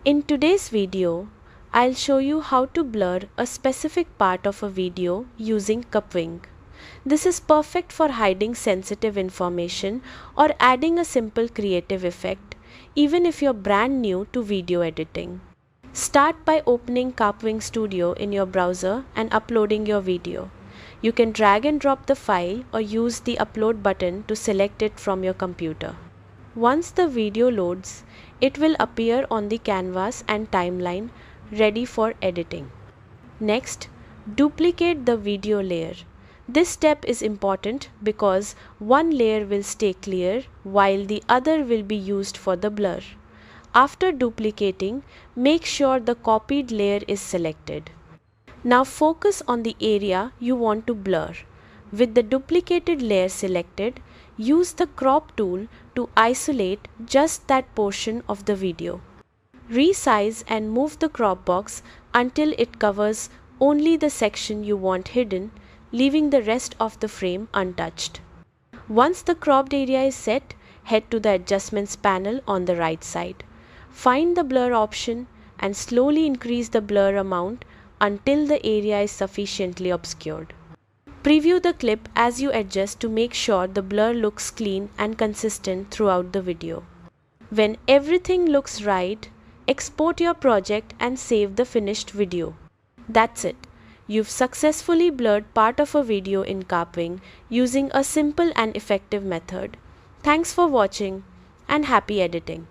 In today's video, I'll show you how to blur a specific part of a video using Kapwing. This is perfect for hiding sensitive information or adding a simple creative effect, even if you're brand new to video editing. Start by opening Kapwing Studio in your browser and uploading your video. You can drag and drop the file or use the upload button to select it from your computer. Once the video loads, it will appear on the canvas and timeline ready for editing. Next, duplicate the video layer. This step is important because one layer will stay clear while the other will be used for the blur. After duplicating, make sure the copied layer is selected. Now focus on the area you want to blur. With the duplicated layer selected, use the crop tool to isolate just that portion of the video. Resize and move the crop box until it covers only the section you want hidden, leaving the rest of the frame untouched. Once the cropped area is set, head to the Adjustments panel on the right side. Find the blur option and slowly increase the blur amount until the area is sufficiently obscured. Preview the clip as you adjust to make sure the blur looks clean and consistent throughout the video. When everything looks right, export your project and save the finished video. That's it. You've successfully blurred part of a video in Kapwing using a simple and effective method. Thanks for watching and happy editing.